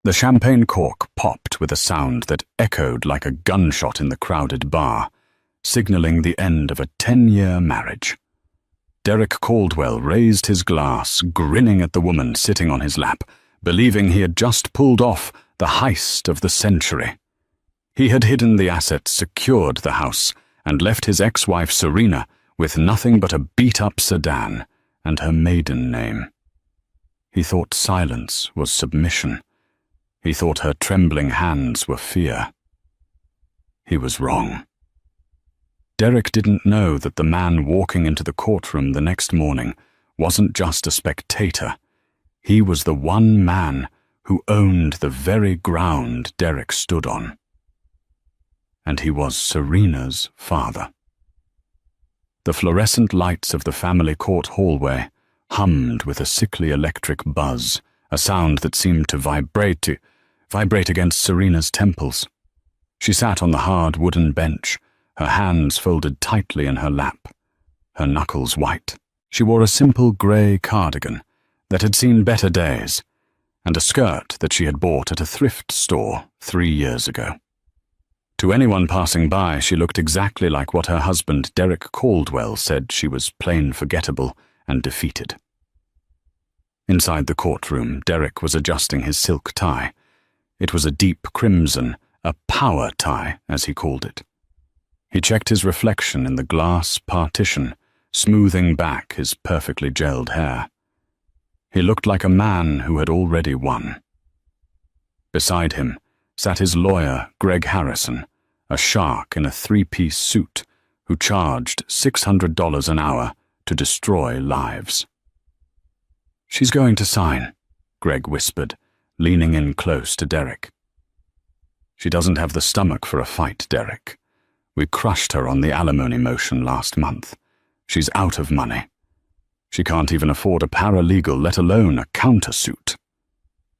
The champagne cork popped with a sound that echoed like a gunshot in the crowded bar, signaling the end of a 10-year marriage. Derek Caldwell raised his glass, grinning at the woman sitting on his lap, believing he had just pulled off the heist of the century. He had hidden the assets, secured the house, and left his ex-wife Serena with nothing but a beat-up sedan and her maiden name. He thought silence was submission. He thought her trembling hands were fear. He was wrong. Derek didn't know that the man walking into the courtroom the next morning wasn't just a spectator. He was the one man who owned the very ground Derek stood on. And he was Serena's father. The fluorescent lights of the family court hallway hummed with a sickly electric buzz, a sound that seemed to vibrate against Serena's temples. She sat on the hard wooden bench, her hands folded tightly in her lap, her knuckles white. She wore a simple grey cardigan that had seen better days, and a skirt that she had bought at a thrift store 3 years ago. To anyone passing by, she looked exactly like what her husband Derek Caldwell said she was: plain forgettable and defeated. Inside the courtroom, Derek was adjusting his silk tie. It was a deep crimson, a power tie, as he called it. He checked his reflection in the glass partition, smoothing back his perfectly gelled hair. He looked like a man who had already won. Beside him sat his lawyer, Greg Harrison, a shark in a 3-piece suit who charged $600 an hour to destroy lives. "She's going to sign," Greg whispered, leaning in close to Derek. "She doesn't have the stomach for a fight, Derek. We crushed her on the alimony motion last month. She's out of money. She can't even afford a paralegal, let alone a countersuit."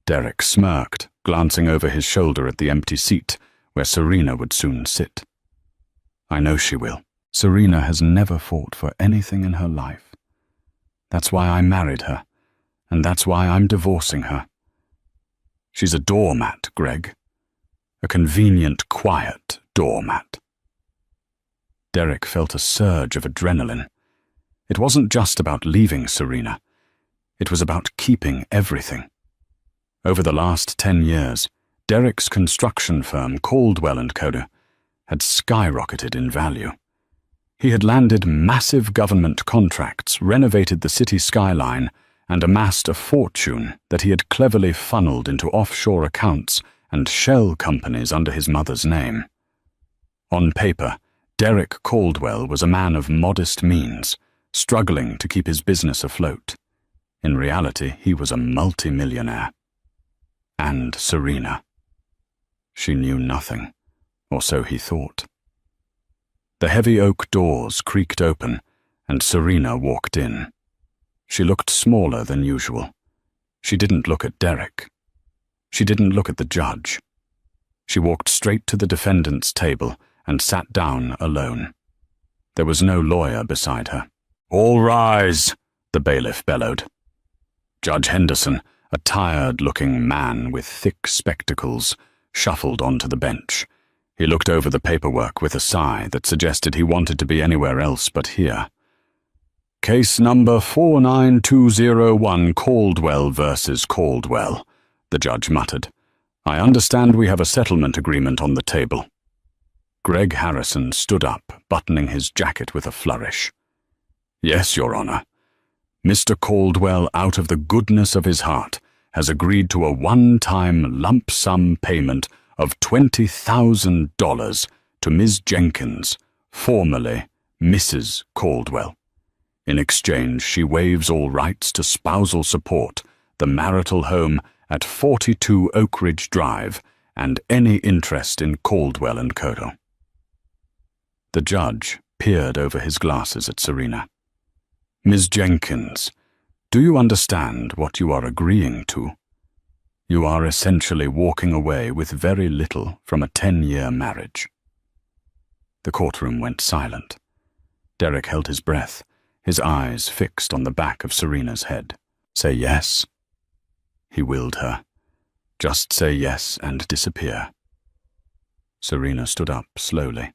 Derek smirked, glancing over his shoulder at the empty seat where Serena would soon sit. "I know she will. Serena has never fought for anything in her life. That's why I married her, and that's why I'm divorcing her. She's a doormat, Greg. A convenient, quiet doormat." Derek felt a surge of adrenaline. It wasn't just about leaving Serena. It was about keeping everything. Over the last 10 years, Derek's construction firm, Caldwell & Co., had skyrocketed in value. He had landed massive government contracts, renovated the city skyline, and amassed a fortune that he had cleverly funneled into offshore accounts and shell companies under his mother's name. On paper, Derek Caldwell was a man of modest means, struggling to keep his business afloat. In reality, he was a multimillionaire. And Serena. She knew nothing, or so he thought. The heavy oak doors creaked open, and Serena walked in. She looked smaller than usual. She didn't look at Derek. She didn't look at the judge. She walked straight to the defendant's table and sat down alone. There was no lawyer beside her. "All rise," the bailiff bellowed. Judge Henderson, a tired-looking man with thick spectacles, shuffled onto the bench. He looked over the paperwork with a sigh that suggested he wanted to be anywhere else but here. "Case number 49201, Caldwell versus Caldwell," the judge muttered. "I understand we have a settlement agreement on the table." Greg Harrison stood up, buttoning his jacket with a flourish. "Yes, Your Honor. Mr. Caldwell, out of the goodness of his heart, has agreed to a one-time lump sum payment of $20,000 to Ms. Jenkins, formerly Mrs. Caldwell. In exchange, she waives all rights to spousal support, the marital home at 42 Oak Ridge Drive, and any interest in Caldwell & Co." The judge peered over his glasses at Serena. "Ms. Jenkins, do you understand what you are agreeing to? You are essentially walking away with very little from a 10-year marriage." The courtroom went silent. Derek held his breath, his eyes fixed on the back of Serena's head. "Say yes." He willed her. Just say yes and disappear. Serena stood up slowly.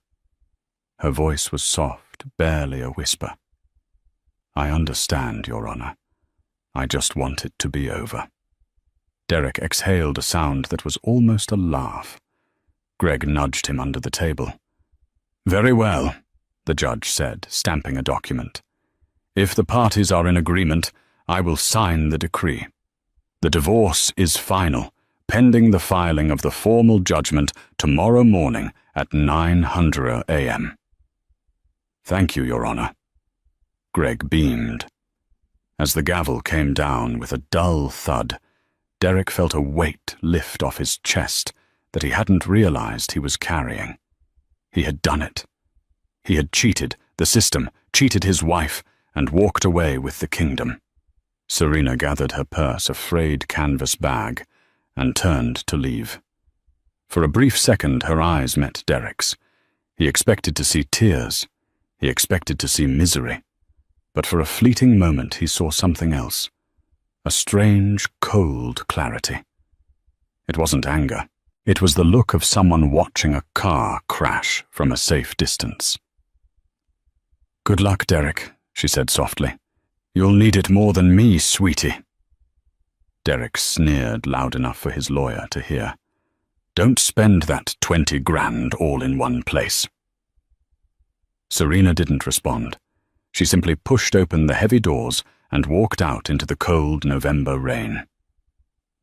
Her voice was soft, barely a whisper. I understand, Your Honor. I just want it to be over. Derek exhaled a sound that was almost a laugh. Greg nudged him under the table. Very well, the judge said, stamping a document. If the parties are in agreement, I will sign the decree. The divorce is final, pending the filing of the formal judgment tomorrow morning at 9:00 a.m. Thank you, Your Honor. Greg beamed. As the gavel came down with a dull thud, Derek felt a weight lift off his chest that he hadn't realized he was carrying. He had done it. He had cheated the system, cheated his wife, and walked away with the kingdom. Serena gathered her purse, a frayed canvas bag, and turned to leave. For a brief second, her eyes met Derek's. He expected to see tears. He expected to see misery. But for a fleeting moment, he saw something else. A strange, cold clarity. It wasn't anger. It was the look of someone watching a car crash from a safe distance. Good luck, Derek, she said softly. You'll need it more than me, sweetie. Derek sneered loud enough for his lawyer to hear. Don't spend that 20 grand all in one place. Serena didn't respond. She simply pushed open the heavy doors and walked out into the cold November rain.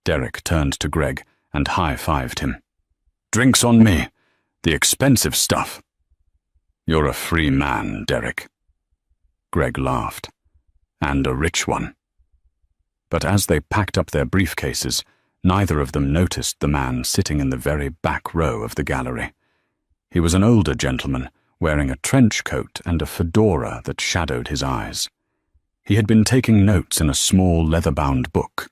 Derek turned to Greg and high-fived him. Drinks on me. The expensive stuff. You're a free man, Derek. Greg laughed. And a rich one. But as they packed up their briefcases, neither of them noticed the man sitting in the very back row of the gallery. He was an older gentleman, wearing a trench coat and a fedora that shadowed his eyes. He had been taking notes in a small leather-bound book.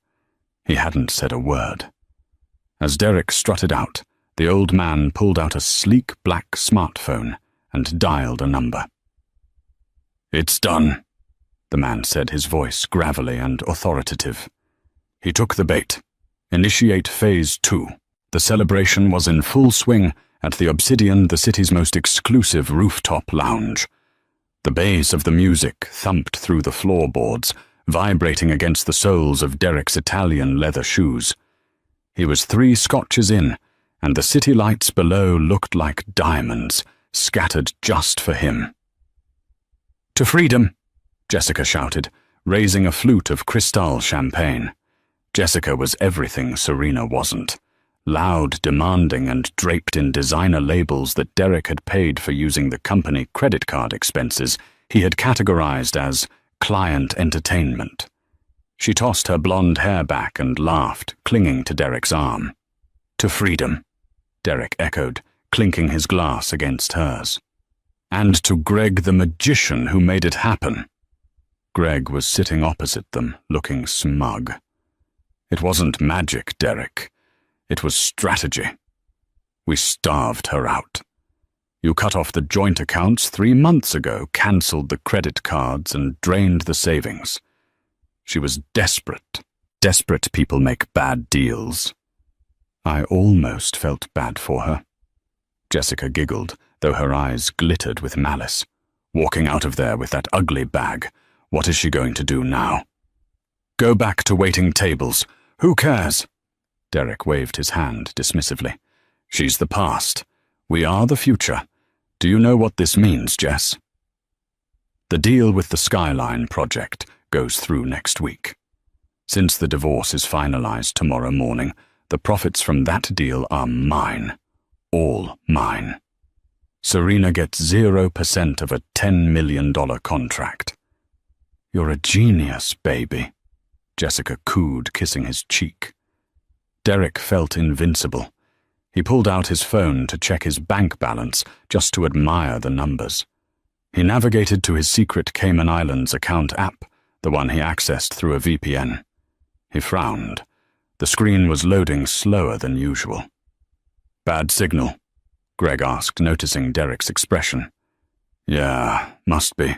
He hadn't said a word. As Derek strutted out, the old man pulled out a sleek black smartphone and dialed a number. It's done, the man said, his voice gravelly and authoritative. He took the bait. Initiate Phase 2. The celebration was in full swing at the Obsidian, the city's most exclusive rooftop lounge. The bass of the music thumped through the floorboards, vibrating against the soles of Derek's Italian leather shoes. He was 3 scotches in, and the city lights below looked like diamonds, scattered just for him. To freedom, Jessica shouted, raising a flute of Cristal champagne. Jessica was everything Serena wasn't. Loud, demanding, and draped in designer labels that Derek had paid for using the company credit card expenses he had categorized as client entertainment. She tossed her blonde hair back and laughed, clinging to Derek's arm. To freedom, Derek echoed, clinking his glass against hers. And to Greg the magician who made it happen. Greg was sitting opposite them, looking smug. It wasn't magic, Derek. It was strategy. We starved her out. You cut off the joint accounts 3 months ago, cancelled the credit cards, and drained the savings. She was desperate. Desperate people make bad deals. I almost felt bad for her. Jessica giggled, though her eyes glittered with malice. Walking out of there with that ugly bag. What is she going to do now? Go back to waiting tables. Who cares? Derek waved his hand dismissively. She's the past. We are the future. Do you know what this means, Jess? The deal with the Skyline project goes through next week. Since the divorce is finalized tomorrow morning, the profits from that deal are mine. All mine. Serena gets 0% of a $10 million contract. You're a genius, baby, Jessica cooed, kissing his cheek. Derek felt invincible. He pulled out his phone to check his bank balance, just to admire the numbers. He navigated to his secret Cayman Islands account app, the one he accessed through a VPN. He frowned. The screen was loading slower than usual. Bad signal? Greg asked, noticing Derek's expression. Yeah, must be,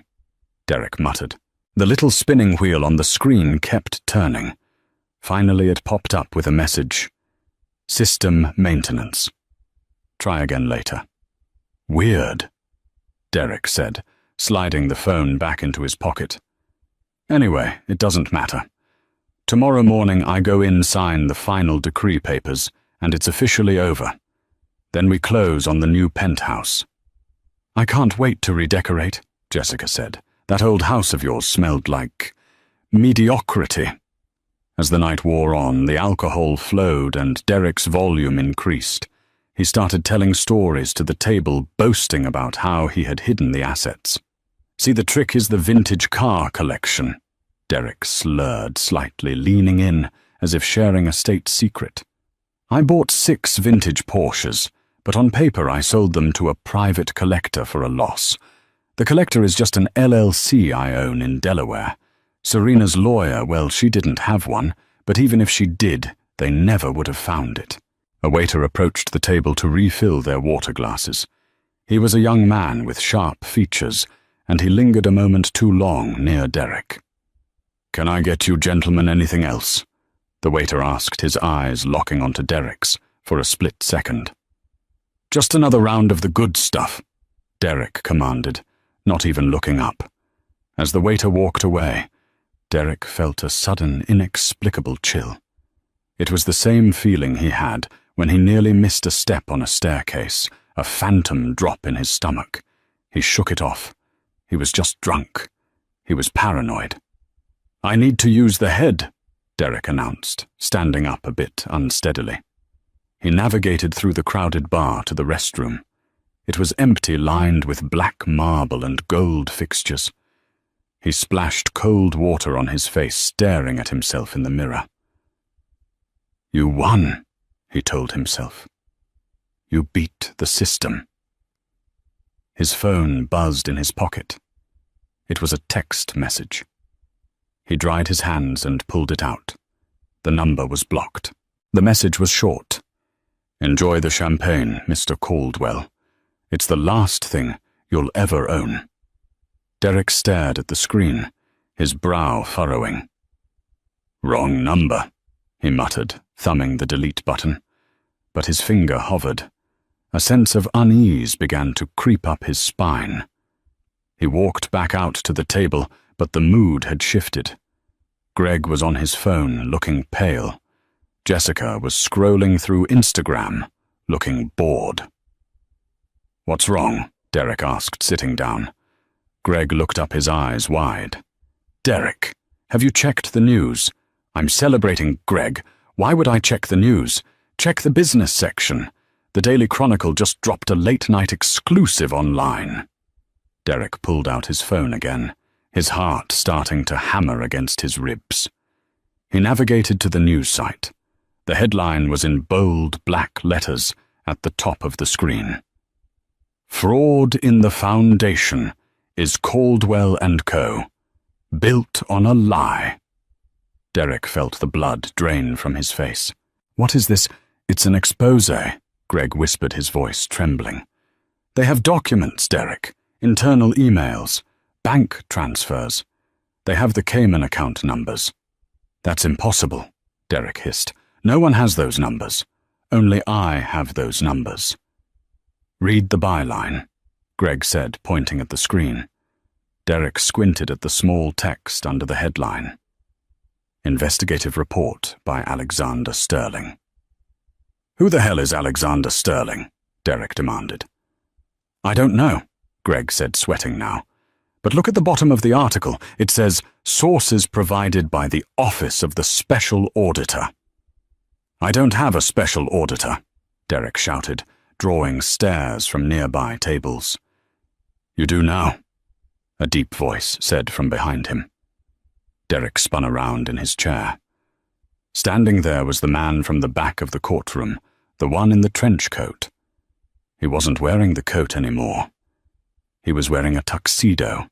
Derek muttered. The little spinning wheel on the screen kept turning. Finally it popped up with a message. System maintenance. Try again later. Weird, Derek said, sliding the phone back into his pocket. Anyway, it doesn't matter. Tomorrow morning I go in, sign the final decree papers, and it's officially over. Then we close on the new penthouse. I can't wait to redecorate, Jessica said. That old house of yours smelled like mediocrity. As the night wore on, the alcohol flowed and Derek's volume increased. He started telling stories to the table, boasting about how he had hidden the assets. See, the trick is the vintage car collection. Derek slurred slightly, leaning in, as if sharing a state secret. I bought 6 vintage Porsches, but on paper I sold them to a private collector for a loss. The collector is just an LLC I own in Delaware. Serena's lawyer, well, she didn't have one, but even if she did, they never would have found it. A waiter approached the table to refill their water glasses. He was a young man with sharp features, and he lingered a moment too long near Derek. "Can I get you gentlemen anything else?" the waiter asked, his eyes locking onto Derek's for a split second. "Just another round of the good stuff," Derek commanded, not even looking up. As the waiter walked away, Derek felt a sudden, inexplicable chill. It was the same feeling he had when he nearly missed a step on a staircase, a phantom drop in his stomach. He shook it off. He was just drunk. He was paranoid. "I need to use the head," Derek announced, standing up a bit unsteadily. He navigated through the crowded bar to the restroom. It was empty, lined with black marble and gold fixtures. He splashed cold water on his face, staring at himself in the mirror. "You won," he told himself. "You beat the system." His phone buzzed in his pocket. It was a text message. He dried his hands and pulled it out. The number was blocked. The message was short. "Enjoy the champagne, Mr. Caldwell. It's the last thing you'll ever own." Derek stared at the screen, his brow furrowing. "Wrong number," he muttered, thumbing the delete button. But his finger hovered. A sense of unease began to creep up his spine. He walked back out to the table, but the mood had shifted. Greg was on his phone, looking pale. Jessica was scrolling through Instagram, looking bored. "What's wrong?" Derek asked, sitting down. Greg looked up, his eyes wide. "Derek, have you checked the news?" "I'm celebrating, Greg. Why would I check the news? Check the business section. The Daily Chronicle just dropped a late-night exclusive online." Derek pulled out his phone again, his heart starting to hammer against his ribs. He navigated to the news site. The headline was in bold black letters at the top of the screen. "Fraud in the Foundation is Caldwell & Co. Built on a lie." Derek felt the blood drain from his face. "What is this? It's an exposé," Greg whispered, his voice trembling. "They have documents, Derek. Internal emails. Bank transfers. They have the Cayman account numbers." "That's impossible," Derek hissed. "No one has those numbers. Only I have those numbers." "Read the byline," Greg said, pointing at the screen. Derek squinted at the small text under the headline. "Investigative report by Alexander Sterling." "Who the hell is Alexander Sterling?" Derek demanded. "I don't know," Greg said, sweating now. "But look at the bottom of the article. It says, 'Sources provided by the Office of the Special Auditor.'" "I don't have a special auditor," Derek shouted, drawing stares from nearby tables. "You do now," a deep voice said from behind him. Derek spun around in his chair. Standing there was the man from the back of the courtroom, the one in the trench coat. He wasn't wearing the coat anymore. He was wearing a tuxedo,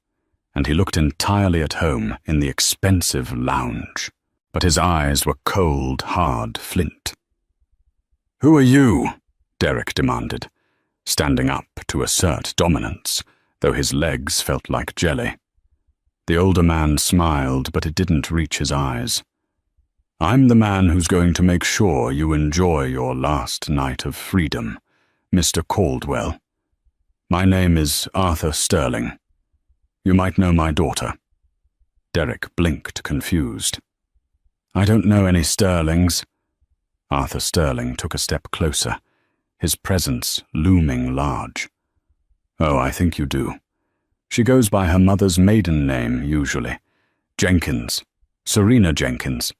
and he looked entirely at home in the expensive lounge. But his eyes were cold, hard flint. "Who are you?" Derek demanded, standing up to assert dominance, though his legs felt like jelly. The older man smiled, but it didn't reach his eyes. I'm the man who's going to make sure you enjoy your last night of freedom, Mr. Caldwell. My name is Arthur Sterling. You might know my daughter." Derek blinked, confused. "I don't know any Sterlings." Arthur Sterling took a step closer, his presence looming large. "Oh, I think you do. She goes by her mother's maiden name, usually. Jenkins. Serena Jenkins."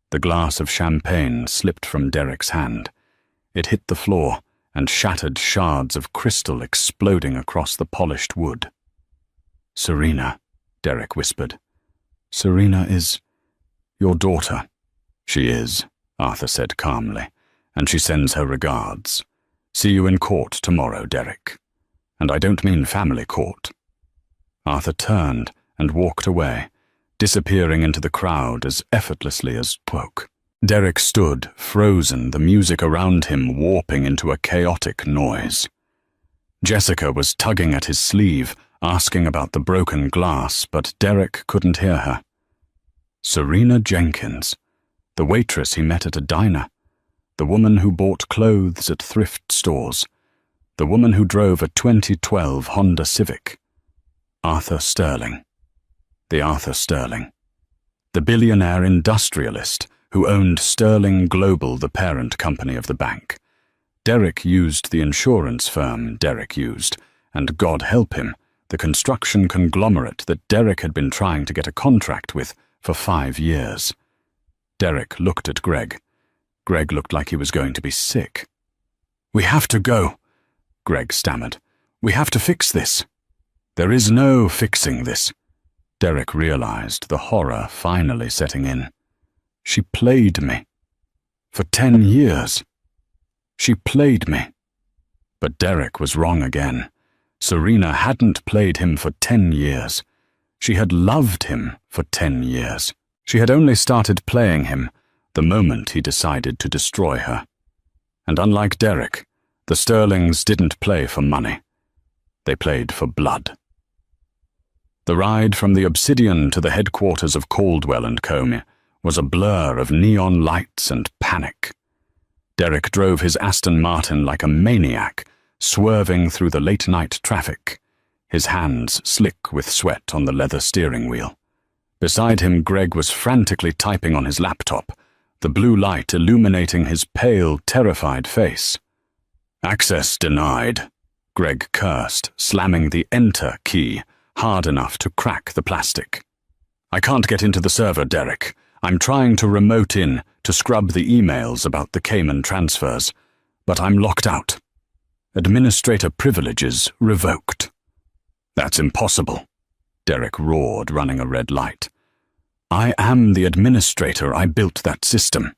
The glass of champagne slipped from Derek's hand. It hit the floor, and shattered shards of crystal exploding across the polished wood. "Serena," Derek whispered. "Serena is your daughter." "She is," Arthur said calmly, "and she sends her regards. See you in court tomorrow, Derek. And I don't mean family court." Arthur turned and walked away, disappearing into the crowd as effortlessly as spoke. Derek stood, frozen, the music around him warping into a chaotic noise. Jessica was tugging at his sleeve, asking about the broken glass, but Derek couldn't hear her. Serena Jenkins, the waitress he met at a diner, the woman who bought clothes at thrift stores, the woman who drove a 2012 Honda Civic. Arthur Sterling. The Arthur Sterling. The billionaire industrialist who owned Sterling Global, the parent company of the bank. Derek used the insurance firm Derek used, and God help him, the construction conglomerate that Derek had been trying to get a contract with for 5 years. Derek looked at Greg. Greg looked like he was going to be sick. "We have to go," Greg stammered. "We have to fix this." "There is no fixing this." Derek realized the horror finally setting in. "She played me. For 10 years. She played me." But Derek was wrong again. Serena hadn't played him for 10 years. She had loved him for 10 years. She had only started playing him the moment he decided to destroy her. And unlike Derek, the Sterlings didn't play for money. They played for blood. The ride from the Obsidian to the headquarters of Caldwell & Co. was a blur of neon lights and panic. Derek drove his Aston Martin like a maniac, swerving through the late-night traffic, his hands slick with sweat on the leather steering wheel. Beside him, Greg was frantically typing on his laptop, the blue light illuminating his pale, terrified face. "Access denied," Greg cursed, slamming the Enter key hard enough to crack the plastic. "I can't get into the server, Derek. I'm trying to remote in to scrub the emails about the Cayman transfers, but I'm locked out. Administrator privileges revoked." "That's impossible," Derek roared, running a red light. "I am the administrator. I built that system."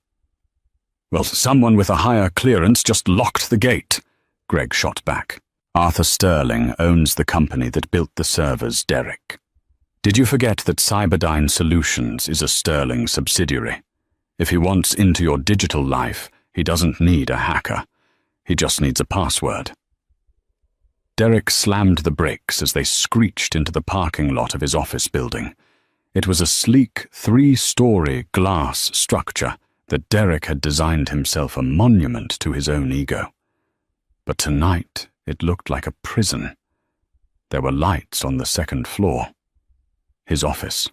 "Well, someone with a higher clearance just locked the gate," Greg shot back. "Arthur Sterling owns the company that built the servers, Derek. Did you forget that Cyberdyne Solutions is a Sterling subsidiary? If he wants into your digital life, he doesn't need a hacker. He just needs a password." Derek slammed the brakes as they screeched into the parking lot of his office building. It was a sleek 3-story glass structure that Derek had designed himself a monument to his own ego. But tonight it looked like a prison. There were lights on the second floor. His office.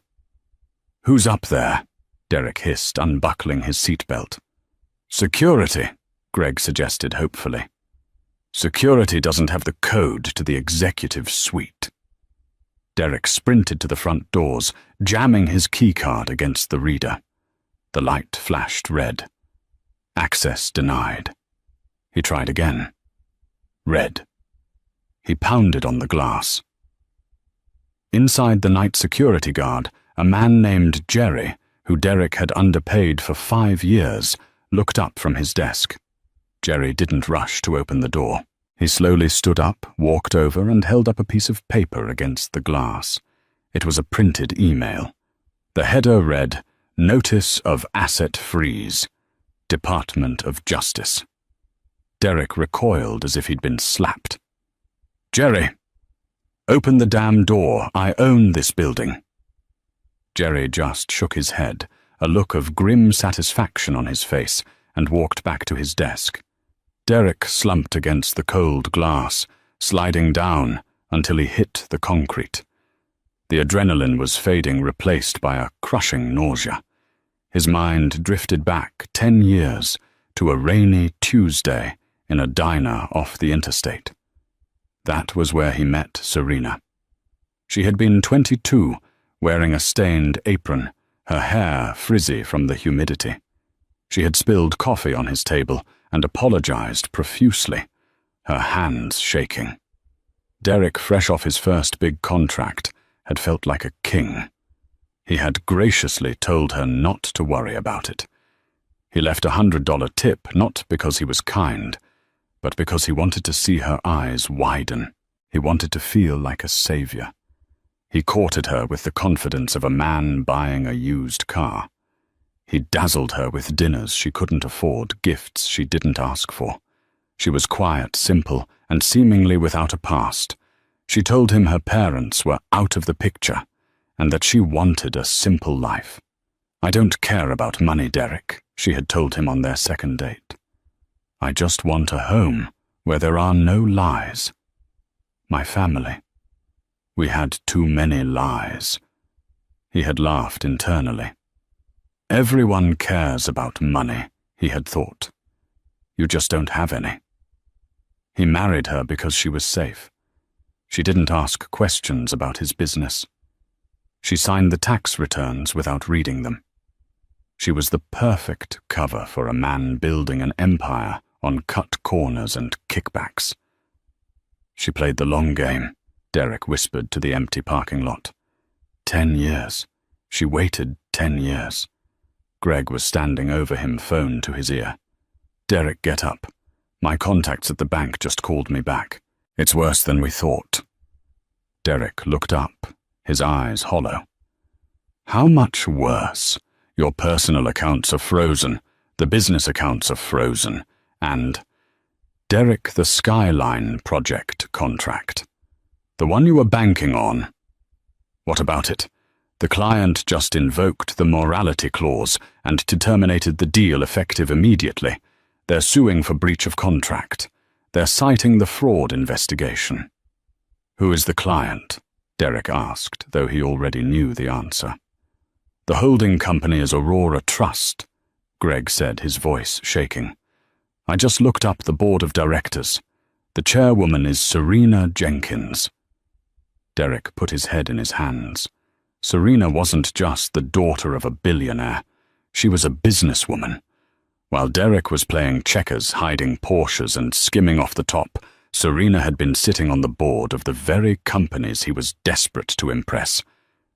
"Who's up there?" Derek hissed, unbuckling his seatbelt. "Security," Greg suggested hopefully. "Security doesn't have the code to the executive suite." Derek sprinted to the front doors, jamming his keycard against the reader. The light flashed red. Access denied. He tried again. Red. He pounded on the glass. Inside the night security guard, a man named Jerry, who Derek had underpaid for 5 years, looked up from his desk. Jerry didn't rush to open the door. He slowly stood up, walked over, and held up a piece of paper against the glass. It was a printed email. The header read, "Notice of Asset Freeze. Department of Justice." Derek recoiled as if he'd been slapped. "Jerry, open the damn door. I own this building." Jerry just shook his head, a look of grim satisfaction on his face, and walked back to his desk. Derek slumped against the cold glass, sliding down until he hit the concrete. The adrenaline was fading, replaced by a crushing nausea. His mind drifted back 10 years to a rainy Tuesday in a diner off the interstate. That was where he met Serena. She had been 22, wearing a stained apron, her hair frizzy from the humidity. She had spilled coffee on his table and apologized profusely, her hands shaking. Derek, fresh off his first big contract, had felt like a king. He had graciously told her not to worry about it. He left a $100 tip not because he was kind, but because he wanted to see her eyes widen. He wanted to feel like a savior. He courted her with the confidence of a man buying a used car. He dazzled her with dinners she couldn't afford, gifts she didn't ask for. She was quiet, simple, and seemingly without a past. She told him her parents were out of the picture, and that she wanted a simple life. "I don't care about money, Derek," she had told him on their second date. "I just want a home where there are no lies. My family." We had too many lies. He had laughed internally. Everyone cares about money, he had thought. You just don't have any. He married her because she was safe. She didn't ask questions about his business. She signed the tax returns without reading them. She was the perfect cover for a man building an empire on cut corners and kickbacks. She played the long game, Derek whispered to the empty parking lot. 10 years. She waited 10 years. Greg was standing over him, phone to his ear. "Derek, get up. My contacts at the bank just called me back. It's worse than we thought." Derek looked up, his eyes hollow. "How much worse? Your personal accounts are frozen, the business accounts are frozen, and Derek, the Skyline project contract. The one you were banking on. What about it? The client just invoked the morality clause and terminated the deal effective immediately. They're suing for breach of contract. They're citing the fraud investigation." "Who is the client?" Derek asked, though he already knew the answer. "The holding company is Aurora Trust," Greg said, his voice shaking. "I just looked up the board of directors. The chairwoman is Serena Jenkins." Derek put his head in his hands. Serena wasn't just the daughter of a billionaire. She was a businesswoman. While Derek was playing checkers, hiding Porsches and skimming off the top, Serena had been sitting on the board of the very companies he was desperate to impress.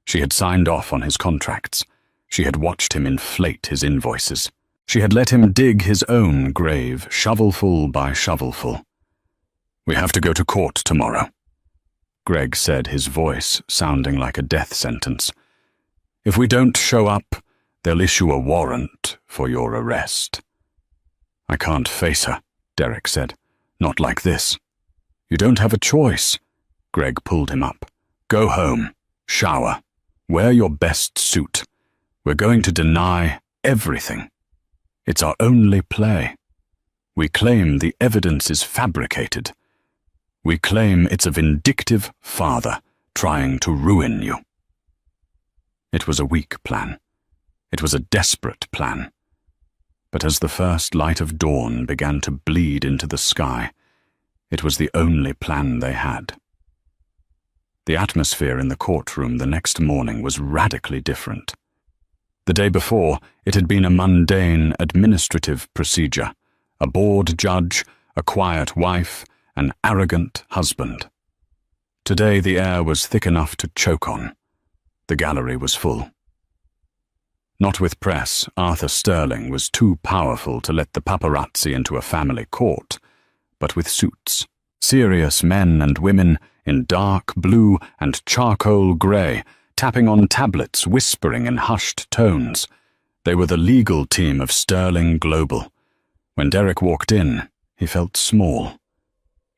She had signed off on his contracts. She had watched him inflate his invoices. She had let him dig his own grave, shovelful by shovelful. "We have to go to court tomorrow," Greg said, his voice sounding like a death sentence. "If we don't show up, they'll issue a warrant for your arrest." "I can't face her," Derek said. "Not like this." "You don't have a choice." Greg pulled him up. "Go home, shower, wear your best suit. We're going to deny everything. It's our only play. We claim the evidence is fabricated. We claim it's a vindictive father trying to ruin you." It was a weak plan. It was a desperate plan. But as the first light of dawn began to bleed into the sky, it was the only plan they had. The atmosphere in the courtroom the next morning was radically different. The day before, it had been a mundane administrative procedure, a bored judge, a quiet wife, an arrogant husband. Today the air was thick enough to choke on. The gallery was full. Not with press, Arthur Sterling was too powerful to let the paparazzi into a family court, but with suits. Serious men and women in dark blue and charcoal grey, tapping on tablets, whispering in hushed tones. They were the legal team of Sterling Global. When Derek walked in, he felt small.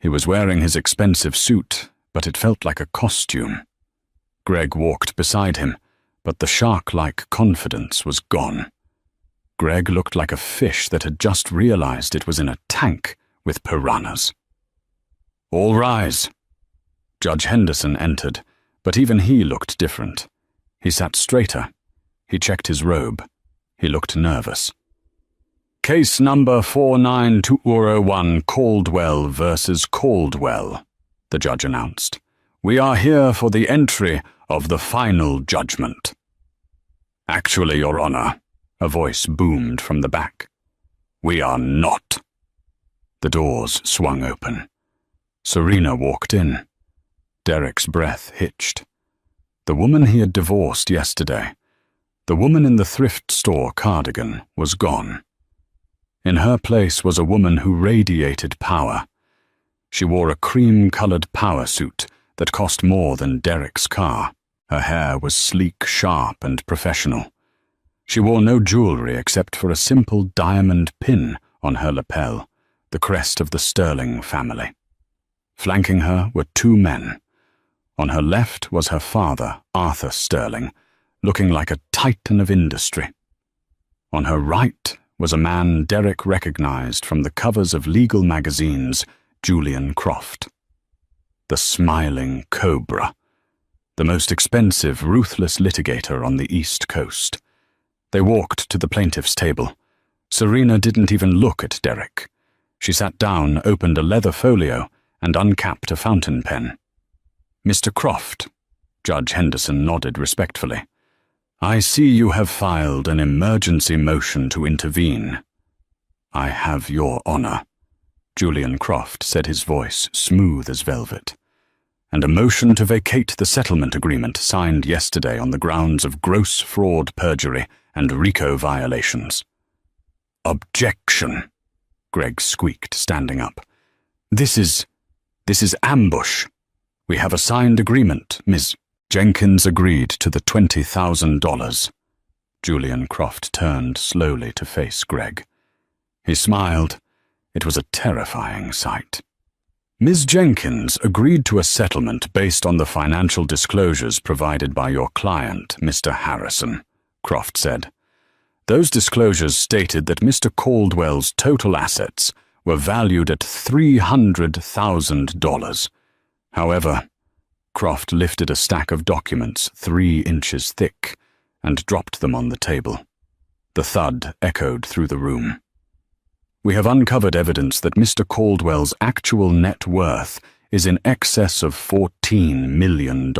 He was wearing his expensive suit, but it felt like a costume. Greg walked beside him, but the shark-like confidence was gone. Greg looked like a fish that had just realized it was in a tank with piranhas. "All rise." Judge Henderson entered, but even he looked different. He sat straighter. He checked his robe. He looked nervous. "Case number 49201, Caldwell versus Caldwell," the judge announced. "We are here for the entry of the final judgment." "Actually, Your Honor," a voice boomed from the back. "We are not." The doors swung open. Serena walked in. Derek's breath hitched. The woman he had divorced yesterday, the woman in the thrift store cardigan, was gone. In her place was a woman who radiated power. She wore a cream-colored power suit that cost more than Derek's car. Her hair was sleek, sharp, and professional. She wore no jewelry except for a simple diamond pin on her lapel, the crest of the Sterling family. Flanking her were two men. On her left was her father, Arthur Sterling, looking like a titan of industry. On her right was a man Derek recognized from the covers of legal magazines, Julian Croft. The smiling cobra, the most expensive, ruthless litigator on the East Coast. They walked to the plaintiff's table. Serena didn't even look at Derek. She sat down, opened a leather folio, and uncapped a fountain pen. "Mr. Croft," Judge Henderson nodded respectfully. "I see you have filed an emergency motion to intervene." "I have, Your Honor," Julian Croft said, his voice smooth as velvet. "And a motion to vacate the settlement agreement signed yesterday on the grounds of gross fraud, perjury, and RICO violations." "Objection," Greg squeaked, standing up. This is ambush. We have a signed agreement, Ms. Jenkins agreed to the $20,000. Julian Croft turned slowly to face Greg. He smiled. It was a terrifying sight. "Ms. Jenkins agreed to a settlement based on the financial disclosures provided by your client, Mr. Harrison," Croft said. "Those disclosures stated that Mr. Caldwell's total assets were valued at $300,000. However," Croft lifted a stack of documents 3 inches thick and dropped them on the table. The thud echoed through the room. "We have uncovered evidence that Mr. Caldwell's actual net worth is in excess of $14 million.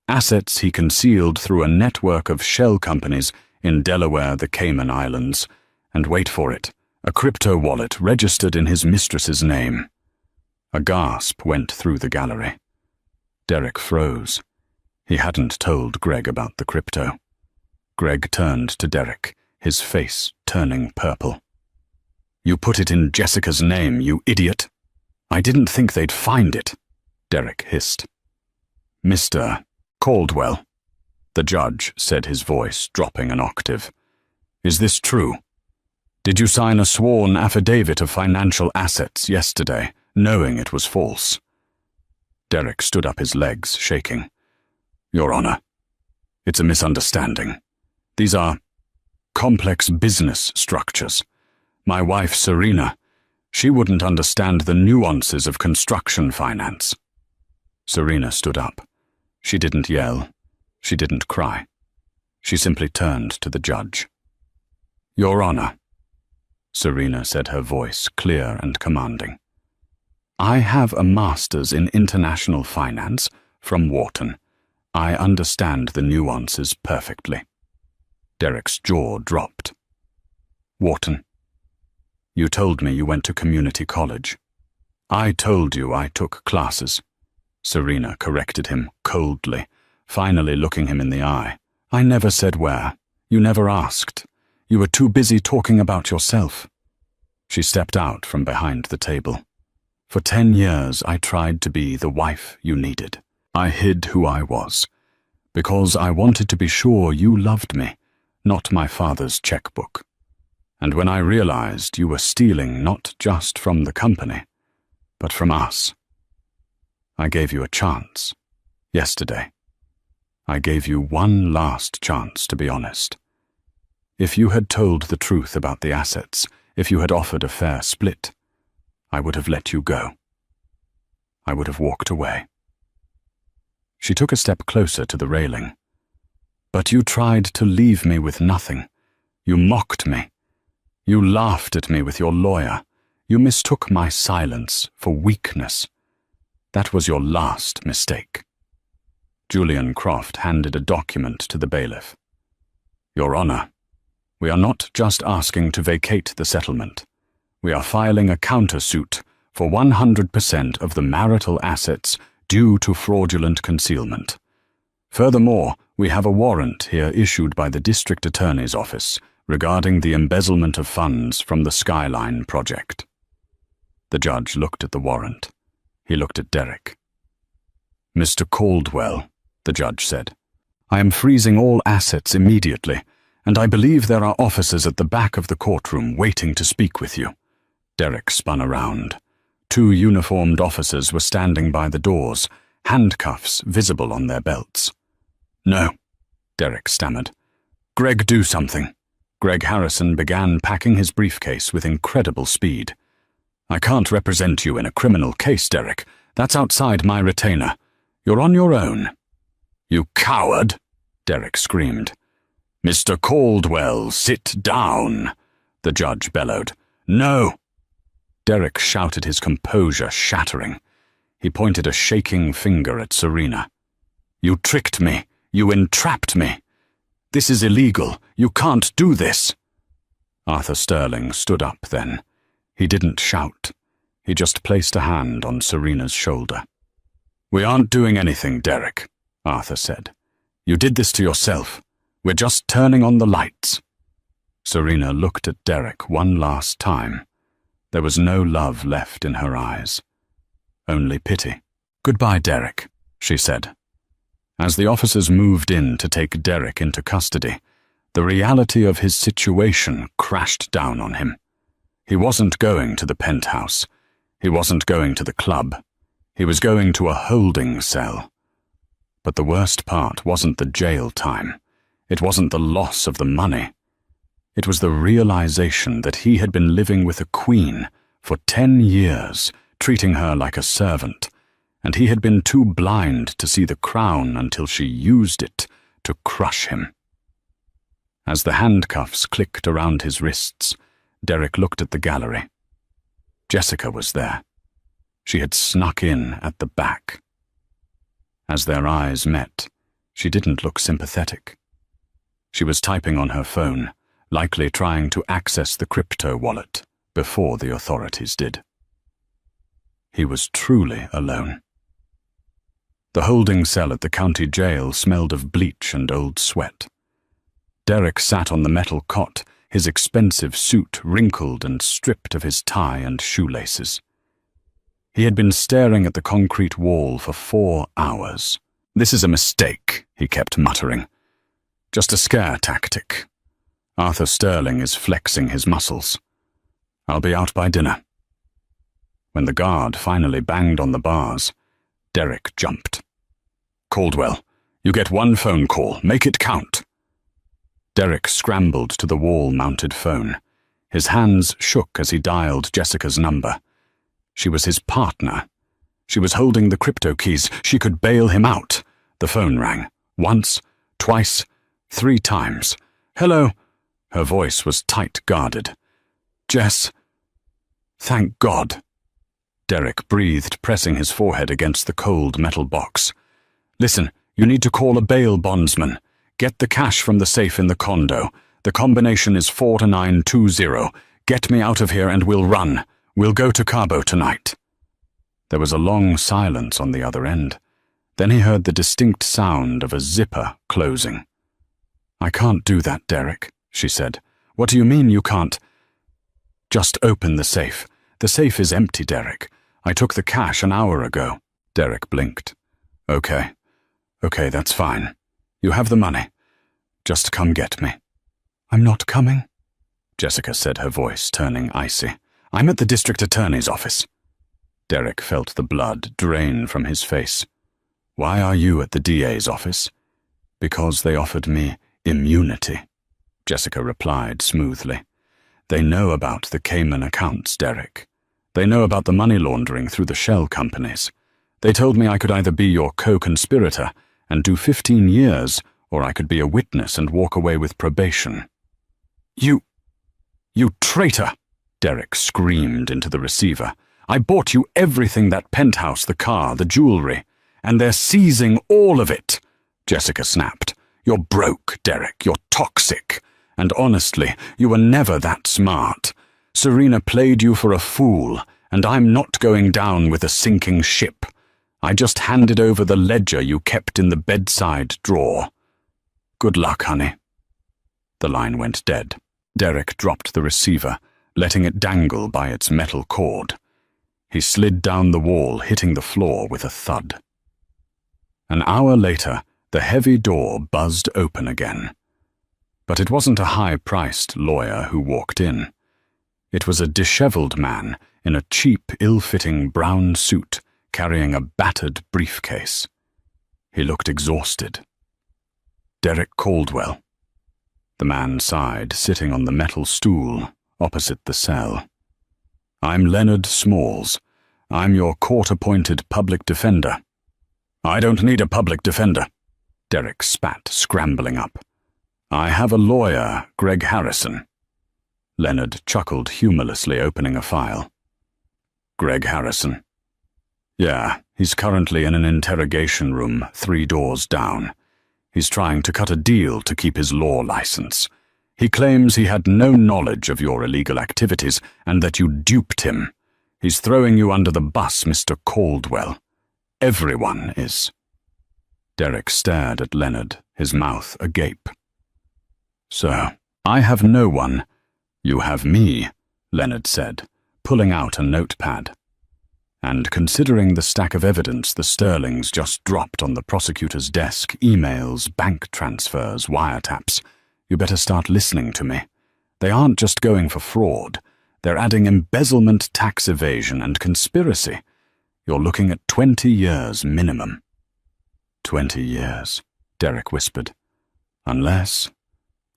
Assets he concealed through a network of shell companies in Delaware, the Cayman Islands, and wait for it, a crypto wallet registered in his mistress's name." A gasp went through the gallery. Derek froze. He hadn't told Greg about the crypto. Greg turned to Derek, his face turning purple. "You put it in Jessica's name, you idiot." "I didn't think they'd find it," Derek hissed. "Mr. Caldwell," the judge said, his voice dropping an octave. "Is this true? Did you sign a sworn affidavit of financial assets yesterday, knowing it was false?" Derek stood up, his legs shaking. "Your Honor, it's a misunderstanding. These are complex business structures. My wife, Serena, she wouldn't understand the nuances of construction finance." Serena stood up. She didn't yell. She didn't cry. She simply turned to the judge. "Your Honor," Serena said, her voice clear and commanding. "I have a master's in international finance from Wharton. I understand the nuances perfectly." Derek's jaw dropped. "Wharton, you told me you went to community college." "I told you I took classes," Serena corrected him coldly, finally looking him in the eye. "I never said where. You never asked. You were too busy talking about yourself." She stepped out from behind the table. "For 10 years I tried to be the wife you needed. I hid who I was, because I wanted to be sure you loved me, not my father's checkbook. And when I realized you were stealing not just from the company, but from us, I gave you a chance, yesterday. I gave you one last chance to be honest. If you had told the truth about the assets, if you had offered a fair split, I would have let you go. I would have walked away. She took a step closer to the railing. But you tried to leave me with nothing. You mocked me. You laughed at me with your lawyer. You mistook my silence for weakness. That was your last mistake. Julian Croft handed a document to the bailiff. Your Honor, we are not just asking to vacate the settlement. We are filing a countersuit for 100% of the marital assets due to fraudulent concealment. Furthermore, we have a warrant here issued by the District Attorney's Office regarding the embezzlement of funds from the Skyline project. The judge looked at the warrant. He looked at Derek. Mr. Caldwell, the judge said, I am freezing all assets immediately, and I believe there are officers at the back of the courtroom waiting to speak with you. Derek spun around. 2 uniformed officers were standing by the doors, handcuffs visible on their belts. No, Derek stammered. Greg, do something. Greg Harrison began packing his briefcase with incredible speed. I can't represent you in a criminal case, Derek. That's outside my retainer. You're on your own. You coward, Derek screamed. Mr. Caldwell, sit down, the judge bellowed. No. Derek shouted, his composure shattering. He pointed a shaking finger at Serena. You tricked me. You entrapped me. This is illegal. You can't do this. Arthur Sterling stood up then. He didn't shout. He just placed a hand on Serena's shoulder. We aren't doing anything, Derek, Arthur said. You did this to yourself. We're just turning on the lights. Serena looked at Derek one last time. There was no love left in her eyes. Only pity. Goodbye, Derek, she said. As the officers moved in to take Derek into custody, the reality of his situation crashed down on him. He wasn't going to the penthouse. He wasn't going to the club. He was going to a holding cell. But the worst part wasn't the jail time. It wasn't the loss of the money. It was the realization that he had been living with a queen for 10 years, treating her like a servant, and he had been too blind to see the crown until she used it to crush him. As the handcuffs clicked around his wrists, Derek looked at the gallery. Jessica was there. She had snuck in at the back. As their eyes met, she didn't look sympathetic. She was typing on her phone, likely trying to access the crypto wallet before the authorities did. He was truly alone. The holding cell at the county jail smelled of bleach and old sweat. Derek sat on the metal cot, his expensive suit wrinkled and stripped of his tie and shoelaces. He had been staring at the concrete wall for 4 hours. This is a mistake, he kept muttering. Just a scare tactic. Arthur Sterling is flexing his muscles. I'll be out by dinner. When the guard finally banged on the bars, Derek jumped. Caldwell, you get 1 phone call. Make it count. Derek scrambled to the wall-mounted phone. His hands shook as he dialed Jessica's number. She was his partner. She was holding the crypto keys. She could bail him out. The phone rang. Once, twice, 3 times. Hello. Her voice was tight-guarded. Jess. Thank God. Derek breathed, pressing his forehead against the cold metal box. Listen, you need to call a bail bondsman. Get the cash from the safe in the condo. The combination is 4920. Get me out of here and we'll run. We'll go to Cabo tonight. There was a long silence on the other end. Then he heard the distinct sound of a zipper closing. I can't do that, Derek, she said. What do you mean you can't? Just open the safe. The safe is empty, Derek. I took the cash an hour ago. Derek blinked. Okay, that's fine. You have the money. Just come get me. I'm not coming, Jessica said, her voice turning icy. I'm at the district attorney's office. Derek felt the blood drain from his face. Why are you at the DA's office? Because they offered me immunity, Jessica replied smoothly. They know about the Cayman accounts, Derek. They know about the money laundering through the shell companies. They told me I could either be your co-conspirator and do 15 years, or I could be a witness and walk away with probation. You traitor! Derek screamed into the receiver. I bought you everything, that penthouse, the car, the jewelry, and they're seizing all of it, Jessica snapped. You're broke, Derek. You're toxic. And honestly, you were never that smart. Serena played you for a fool, and I'm not going down with a sinking ship. I just handed over the ledger you kept in the bedside drawer. Good luck, honey. The line went dead. Derek dropped the receiver, letting it dangle by its metal cord. He slid down the wall, hitting the floor with a thud. An hour later, the heavy door buzzed open again. But it wasn't a high-priced lawyer who walked in. It was a disheveled man in a cheap, ill-fitting brown suit, carrying a battered briefcase. He looked exhausted. Derek Caldwell. The man sighed, sitting on the metal stool opposite the cell. I'm Leonard Smalls. I'm your court-appointed public defender. I don't need a public defender, Derek spat, scrambling up. I have a lawyer, Greg Harrison. Leonard chuckled humorlessly, opening a file. Greg Harrison. Yeah, he's currently in an interrogation room 3 doors down. He's trying to cut a deal to keep his law license. He claims he had no knowledge of your illegal activities and that you duped him. He's throwing you under the bus, Mr. Caldwell. Everyone is. Derek stared at Leonard, his mouth agape. Sir, I have no one. You have me, Leonard said, pulling out a notepad. And considering the stack of evidence the Sterlings just dropped on the prosecutor's desk, emails, bank transfers, wiretaps, you better start listening to me. They aren't just going for fraud. They're adding embezzlement, tax evasion, and conspiracy. You're looking at 20 years minimum. 20 years, Derek whispered. Unless...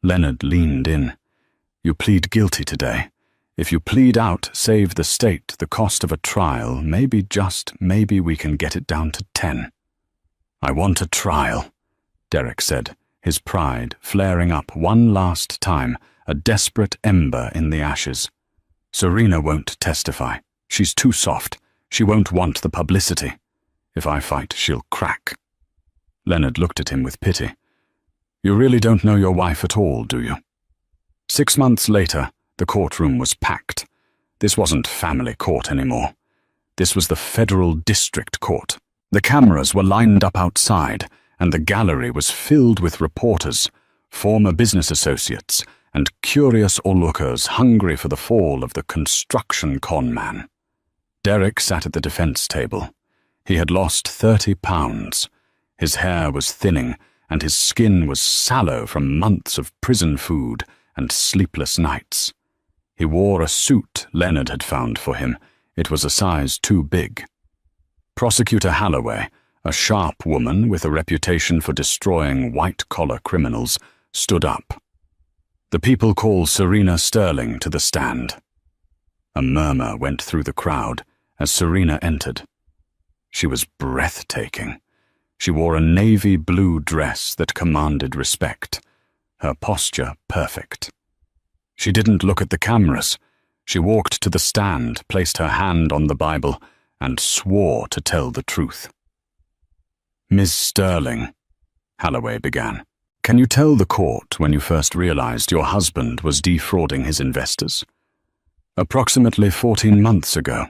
Leonard leaned in. You plead guilty today. If you plead out, save the state the cost of a trial, maybe we can get it down to 10. I want a trial, Derek said, his pride flaring up one last time, a desperate ember in the ashes. Serena won't testify. She's too soft. She won't want the publicity. If I fight, she'll crack. Leonard looked at him with pity. You really don't know your wife at all, do you? 6 months later, the courtroom was packed. This wasn't family court anymore. This was the federal district court. The cameras were lined up outside, and the gallery was filled with reporters, former business associates, and curious onlookers hungry for the fall of the construction con man. Derek sat at the defense table. He had lost 30 pounds. His hair was thinning, and his skin was sallow from months of prison food and sleepless nights. He wore a suit Leonard had found for him. It was a size too big. Prosecutor Halloway, a sharp woman with a reputation for destroying white-collar criminals, stood up. The people called Serena Sterling to the stand. A murmur went through the crowd as Serena entered. She was breathtaking. She wore a navy blue dress that commanded respect, her posture perfect. She didn't look at the cameras. She walked to the stand, placed her hand on the Bible, and swore to tell the truth. Ms. Sterling, Halloway began, can you tell the court when you first realized your husband was defrauding his investors? Approximately 14 months ago.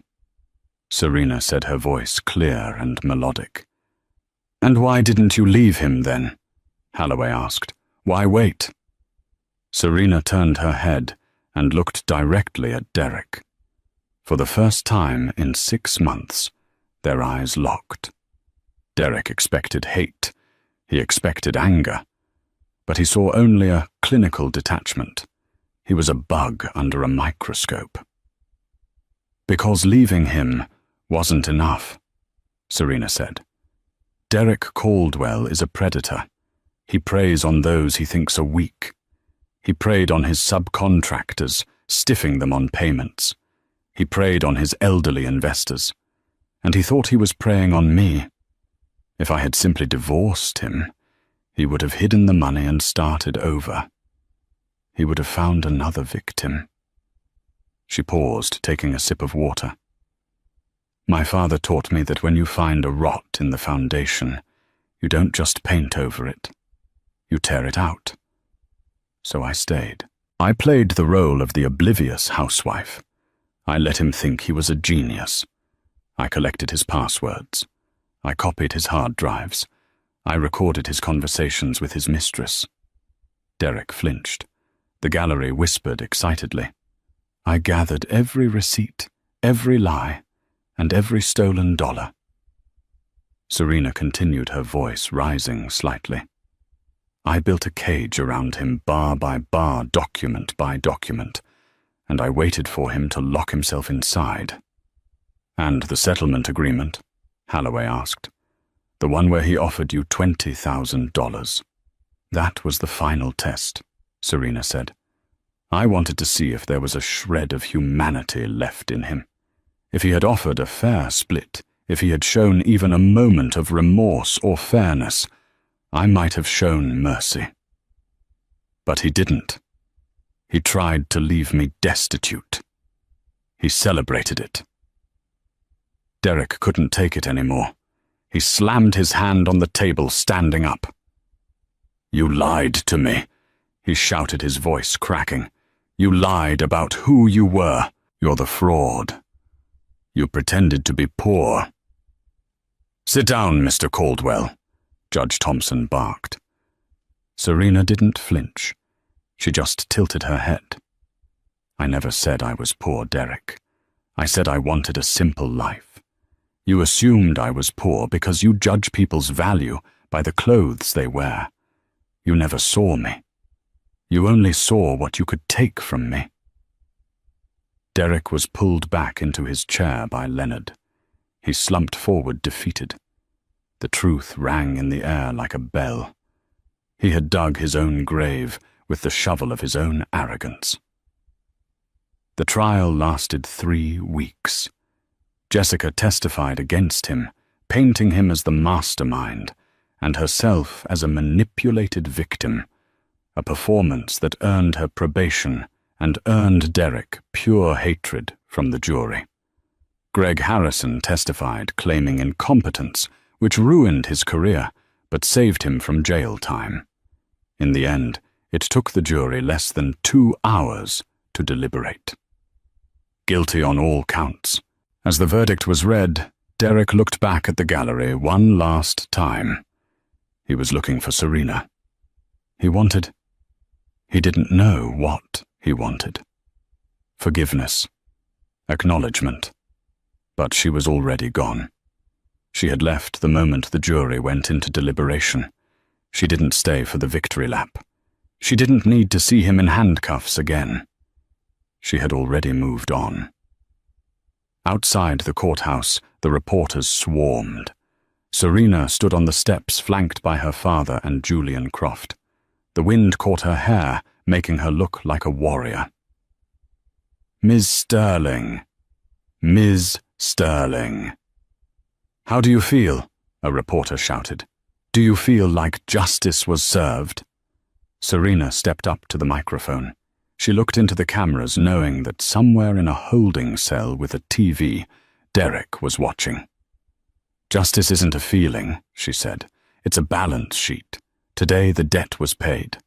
Serena said, her voice clear and melodic. And why didn't you leave him then? Halloway asked. Why wait? Serena turned her head and looked directly at Derek. For the first time in 6 months, their eyes locked. Derek expected hate. He expected anger. But he saw only a clinical detachment. He was a bug under a microscope. Because leaving him wasn't enough, Serena said. Derek Caldwell is a predator. He preys on those he thinks are weak. He preyed on his subcontractors, stiffing them on payments. He preyed on his elderly investors. And he thought he was preying on me. If I had simply divorced him, he would have hidden the money and started over. He would have found another victim. She paused, taking a sip of water. My father taught me that when you find a rot in the foundation, you don't just paint over it. You tear it out. So I stayed. I played the role of the oblivious housewife. I let him think he was a genius. I collected his passwords. I copied his hard drives. I recorded his conversations with his mistress. Derek flinched. The gallery whispered excitedly. I gathered every receipt, every lie, and every stolen dollar. Serena continued, her voice rising slightly. I built a cage around him, bar by bar, document by document, and I waited for him to lock himself inside. And the settlement agreement? Holloway asked. The one where he offered you $20,000. That was the final test, Serena said. I wanted to see if there was a shred of humanity left in him. If he had offered a fair split, if he had shown even a moment of remorse or fairness, I might have shown mercy. But he didn't. He tried to leave me destitute. He celebrated it. Derek couldn't take it anymore. He slammed his hand on the table, standing up. You lied to me, he shouted, his voice cracking. You lied about who you were. You're the fraud. You pretended to be poor. Sit down, Mr. Caldwell, Judge Thompson barked. Serena didn't flinch. She just tilted her head. I never said I was poor, Derek. I said I wanted a simple life. You assumed I was poor because you judge people's value by the clothes they wear. You never saw me. You only saw what you could take from me. Derek was pulled back into his chair by Leonard. He slumped forward, defeated. The truth rang in the air like a bell. He had dug his own grave with the shovel of his own arrogance. The trial lasted 3 weeks. Jessica testified against him, painting him as the mastermind, and herself as a manipulated victim, a performance that earned her probation and earned Derek pure hatred from the jury. Greg Harrison testified, claiming incompetence, which ruined his career, but saved him from jail time. In the end, it took the jury less than 2 hours to deliberate. Guilty on all counts. As the verdict was read, Derek looked back at the gallery one last time. He was looking for Serena. He didn't know what he wanted. Forgiveness. Acknowledgement. But she was already gone. She had left the moment the jury went into deliberation. She didn't stay for the victory lap. She didn't need to see him in handcuffs again. She had already moved on. Outside the courthouse, the reporters swarmed. Serena stood on the steps, flanked by her father and Julian Croft. The wind caught her hair, making her look like a warrior. Ms. Sterling. Ms. Sterling. How do you feel? A reporter shouted. Do you feel like justice was served? Serena stepped up to the microphone. She looked into the cameras, knowing that somewhere in a holding cell with a TV, Derek was watching. Justice isn't a feeling, she said. It's a balance sheet. Today the debt was paid.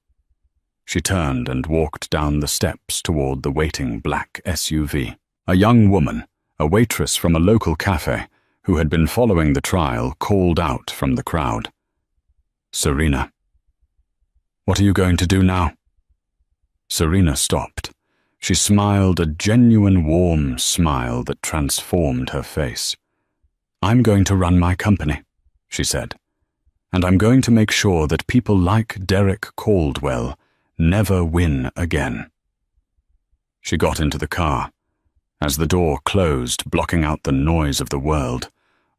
She turned and walked down the steps toward the waiting black SUV. A young woman, a waitress from a local cafe, who had been following the trial, called out from the crowd. Serena. What are you going to do now? Serena stopped. She smiled, a genuine warm smile that transformed her face. I'm going to run my company, she said, and I'm going to make sure that people like Derek Caldwell never win again. She got into the car. As the door closed, blocking out the noise of the world,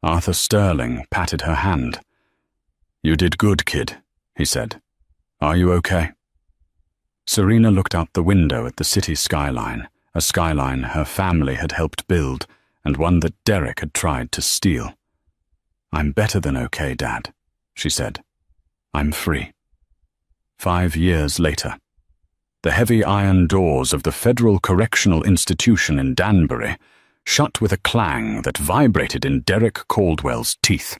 Arthur Sterling patted her hand. You did good, kid, he said. Are you okay? Serena looked out the window at the city skyline, a skyline her family had helped build, and one that Derek had tried to steal. I'm better than okay, Dad, she said. I'm free. 5 years later. The heavy iron doors of the Federal Correctional Institution in Danbury shut with a clang that vibrated in Derek Caldwell's teeth.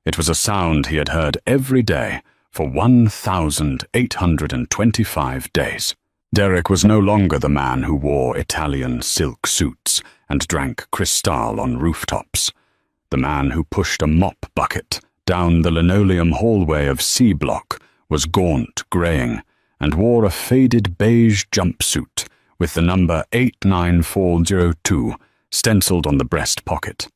It was a sound he had heard every day for 1,825 days. Derek was no longer the man who wore Italian silk suits and drank Cristal on rooftops, the man who pushed a mop bucket down the linoleum hallway of C Block was gaunt, graying, and wore a faded beige jumpsuit with the number 89402 stenciled on the breast pocket.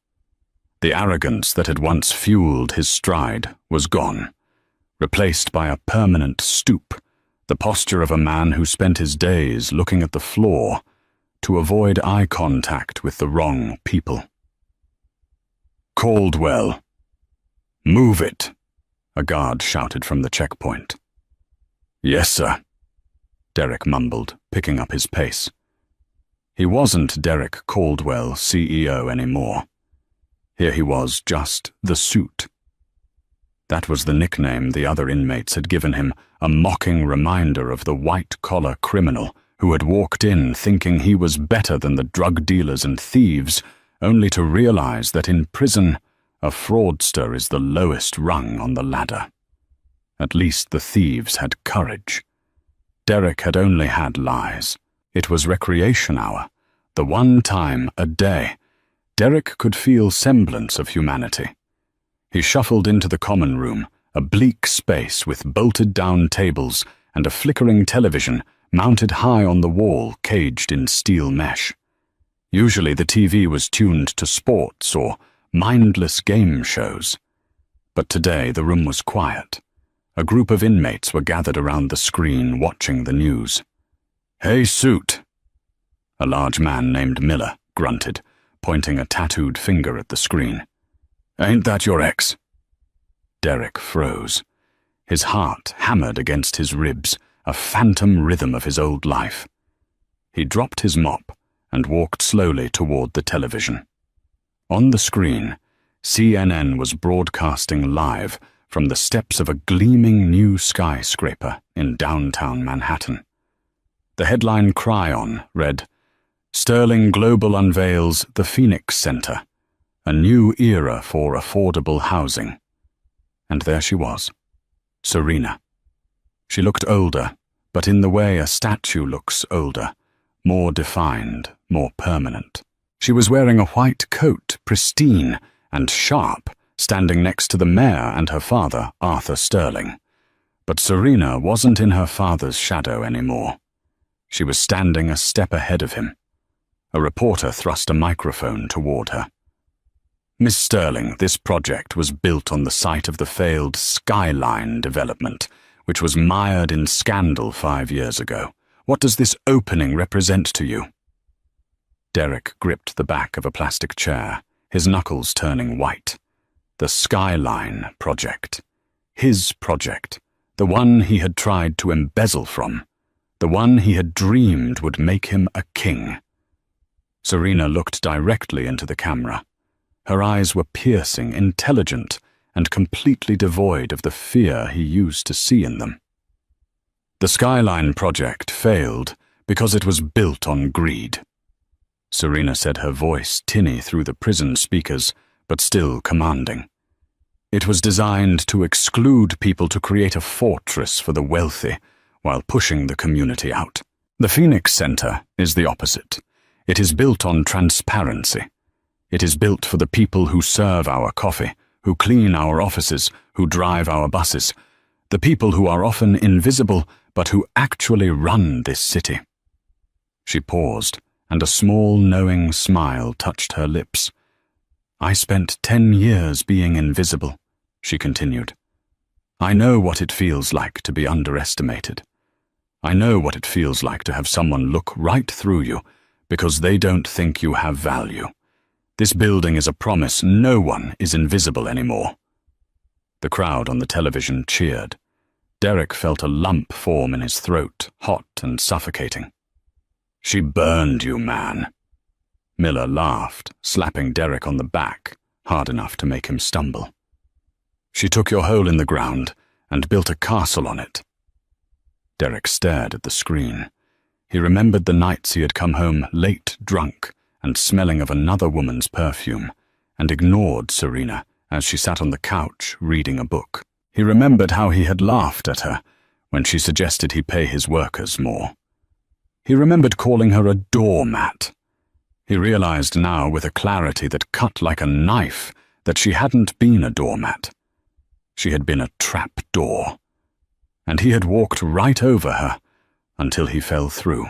The arrogance that had once fueled his stride was gone, replaced by a permanent stoop, the posture of a man who spent his days looking at the floor to avoid eye contact with the wrong people. Caldwell. Move it, a guard shouted from the checkpoint. Yes, sir, Derek mumbled, picking up his pace. He wasn't Derek Caldwell, CEO, anymore. Here he was, just the suit. That was the nickname the other inmates had given him, a mocking reminder of the white-collar criminal who had walked in thinking he was better than the drug dealers and thieves, only to realize that in prison, a fraudster is the lowest rung on the ladder. At least the thieves had courage. Derek had only had lies. It was recreation hour, the one time a day Derek could feel semblance of humanity. He shuffled into the common room, a bleak space with bolted-down tables and a flickering television mounted high on the wall, caged in steel mesh. Usually the TV was tuned to sports or mindless game shows. But today the room was quiet. A group of inmates were gathered around the screen watching the news. Hey, suit! A large man named Miller grunted, pointing a tattooed finger at the screen. Ain't that your ex? Derek froze. His heart hammered against his ribs, a phantom rhythm of his old life. He dropped his mop and walked slowly toward the television. On the screen, CNN was broadcasting live from the steps of a gleaming new skyscraper in downtown Manhattan. The headline chyron read, Sterling Global unveils the Phoenix Center, a new era for affordable housing. And there she was, Serena. She looked older, but in the way a statue looks older, more defined, more permanent. She was wearing a white coat, pristine and sharp, standing next to the mayor and her father, Arthur Sterling. But Serena wasn't in her father's shadow anymore. She was standing a step ahead of him. A reporter thrust a microphone toward her. Miss Sterling, this project was built on the site of the failed Skyline development, which was mired in scandal 5 years ago. What does this opening represent to you? Derek gripped the back of a plastic chair, his knuckles turning white. The Skyline project. His project. The one he had tried to embezzle from. The one he had dreamed would make him a king. Serena looked directly into the camera. Her eyes were piercing, intelligent, and completely devoid of the fear he used to see in them. The Skyline project failed because it was built on greed. Serena said, her voice tinny through the prison speakers, but still commanding. It was designed to exclude people to create a fortress for the wealthy, while pushing the community out. The Phoenix Center is the opposite. It is built on transparency. It is built for the people who serve our coffee, who clean our offices, who drive our buses, the people who are often invisible but who actually run this city. She paused, and a small, knowing smile touched her lips. I spent 10 years being invisible, she continued. I know what it feels like to be underestimated. I know what it feels like to have someone look right through you because they don't think you have value. This building is a promise no one is invisible anymore. The crowd on the television cheered. Derek felt a lump form in his throat, hot and suffocating. "She burned you, man." Miller laughed, slapping Derek on the back, hard enough to make him stumble. "She took your hole in the ground and built a castle on it." Derek stared at the screen. He remembered the nights he had come home late, drunk, and smelling of another woman's perfume, and ignored Serena as she sat on the couch reading a book. He remembered how he had laughed at her when she suggested he pay his workers more. He remembered calling her a doormat. He realized now with a clarity that cut like a knife that she hadn't been a doormat. She had been a trap door, and he had walked right over her until he fell through.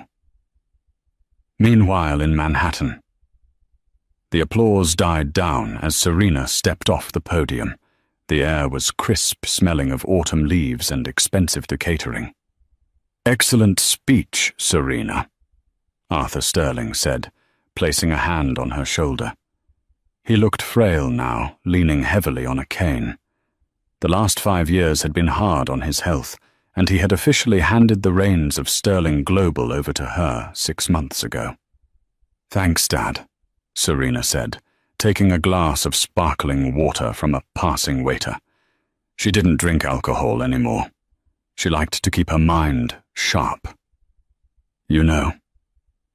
Meanwhile, in Manhattan, the applause died down as Serena stepped off the podium. The air was crisp, smelling of autumn leaves and expensive to catering. "Excellent speech, Serena," Arthur Sterling said, placing a hand on her shoulder. He looked frail now, leaning heavily on a cane. The last 5 years had been hard on his health, and he had officially handed the reins of Sterling Global over to her 6 months ago. "Thanks, Dad," Serena said, taking a glass of sparkling water from a passing waiter. She didn't drink alcohol anymore. She liked to keep her mind sharp. "You know,"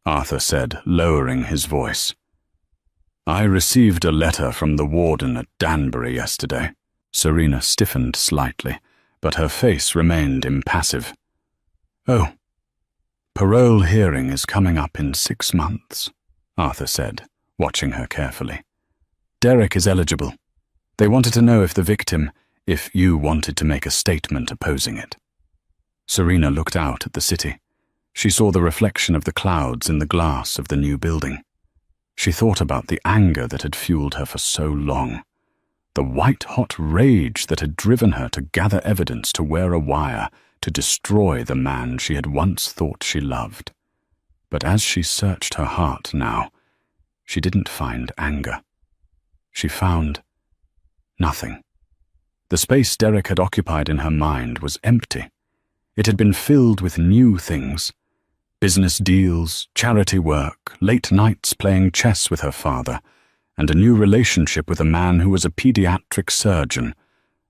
Arthur said, lowering his voice, "I received a letter from the warden at Danbury yesterday." Serena stiffened slightly, but her face remained impassive. "Oh, parole hearing is coming up in 6 months," Arthur said, watching her carefully. "Derek is eligible. They wanted to know if you wanted to make a statement opposing it." Serena looked out at the city. She saw the reflection of the clouds in the glass of the new building. She thought about the anger that had fueled her for so long, the white-hot rage that had driven her to gather evidence to wear a wire to destroy the man she had once thought she loved. But as she searched her heart now, she didn't find anger. She found nothing. The space Derek had occupied in her mind was empty. It had been filled with new things: business deals, charity work, late nights playing chess with her father, and a new relationship with a man who was a pediatric surgeon,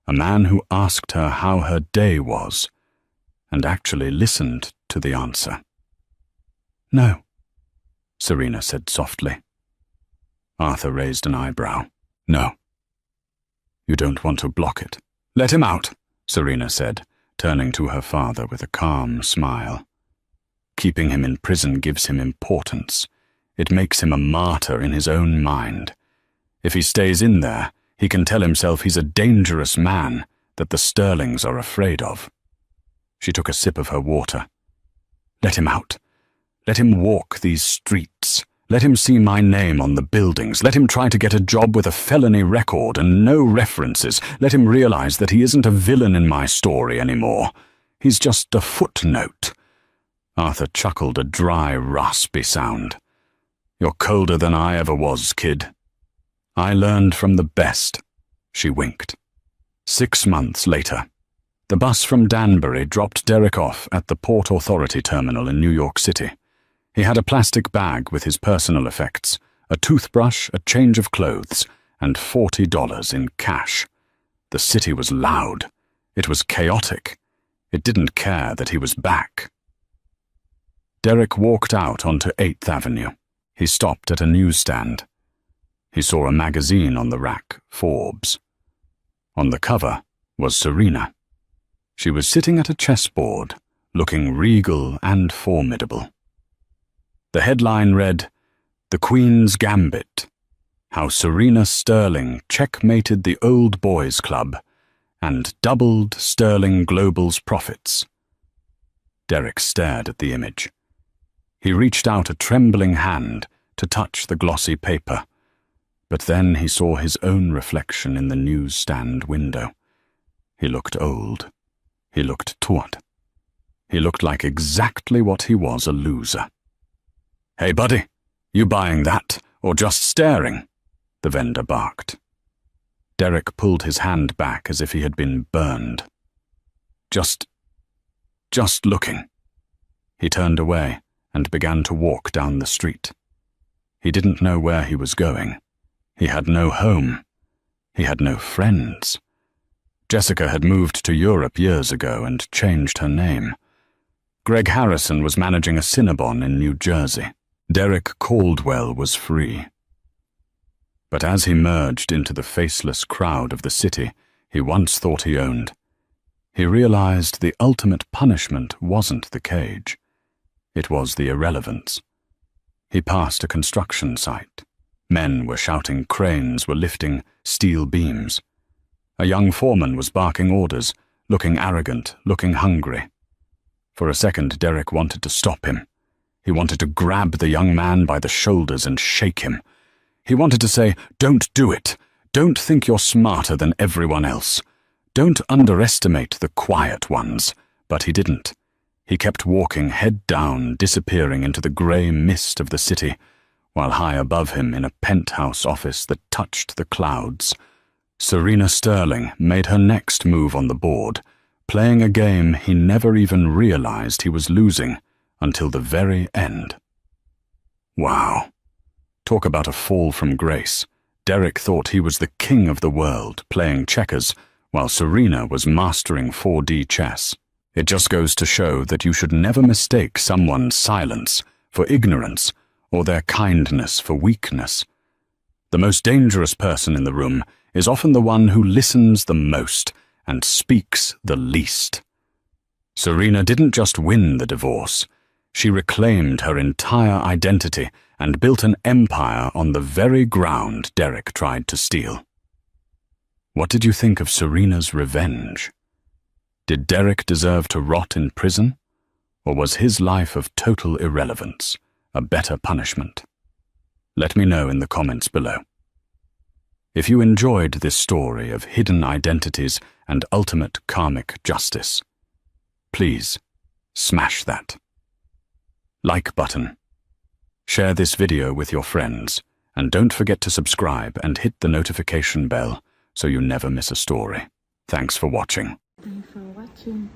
a man who asked her how her day was, and actually listened to the answer. "No," Serena said softly. Arthur raised an eyebrow. "No. You don't want to block it." "Let him out," Serena said, turning to her father with a calm smile. "Keeping him in prison gives him importance. It makes him a martyr in his own mind. If he stays in there, he can tell himself he's a dangerous man that the Sterlings are afraid of." She took a sip of her water. "Let him out. Let him walk these streets. Let him see my name on the buildings. Let him try to get a job with a felony record and no references. Let him realize that he isn't a villain in my story anymore. He's just a footnote." Arthur chuckled a dry, raspy sound. "You're colder than I ever was, kid." "I learned from the best," she winked. 6 months later, the bus from Danbury dropped Derek off at the Port Authority terminal in New York City. He had a plastic bag with his personal effects, a toothbrush, a change of clothes, and $40 in cash. The city was loud. It was chaotic. It didn't care that he was back. Derek walked out onto 8th Avenue. He stopped at a newsstand. He saw a magazine on the rack, Forbes. On the cover was Serena. She was sitting at a chessboard, looking regal and formidable. The headline read, "The Queen's Gambit: How Serena Sterling Checkmated the Old Boys Club and Doubled Sterling Global's Profits." Derek stared at the image. He reached out a trembling hand to touch the glossy paper, but then he saw his own reflection in the newsstand window. He looked old. He looked taut. He looked like exactly what he was, a loser. "Hey, buddy, you buying that, or just staring?" the vendor barked. Derek pulled his hand back as if he had been burned. "Just Just looking." He turned away and began to walk down the street. He didn't know where he was going. He had no home. He had no friends. Jessica had moved to Europe years ago and changed her name. Greg Harrison was managing a Cinnabon in New Jersey. Derek Caldwell was free. But as he merged into the faceless crowd of the city he once thought he owned, he realized the ultimate punishment wasn't the cage. It was the irrelevance. He passed a construction site. Men were shouting, cranes were lifting steel beams. A young foreman was barking orders, looking arrogant, looking hungry. For a second, Derek wanted to stop him. He wanted to grab the young man by the shoulders and shake him. He wanted to say, "Don't do it. Don't think you're smarter than everyone else. Don't underestimate the quiet ones." But he didn't. He kept walking, head down, disappearing into the grey mist of the city, while high above him in a penthouse office that touched the clouds, Serena Sterling made her next move on the board, playing a game he never even realized he was losing until the very end. Wow. Talk about a fall from grace. Derek thought he was the king of the world, playing checkers, while Serena was mastering 4D chess. It just goes to show that you should never mistake someone's silence for ignorance or their kindness for weakness. The most dangerous person in the room is often the one who listens the most and speaks the least. Serena didn't just win the divorce. She reclaimed her entire identity and built an empire on the very ground Derek tried to steal. What did you think of Serena's revenge? Did Derek deserve to rot in prison, or was his life of total irrelevance a better punishment? Let me know in the comments below. If you enjoyed this story of hidden identities and ultimate karmic justice, please smash that like button. Share this video with your friends, and don't forget to subscribe and hit the notification bell so you never miss a story. Thanks for watching. Thanks for watching.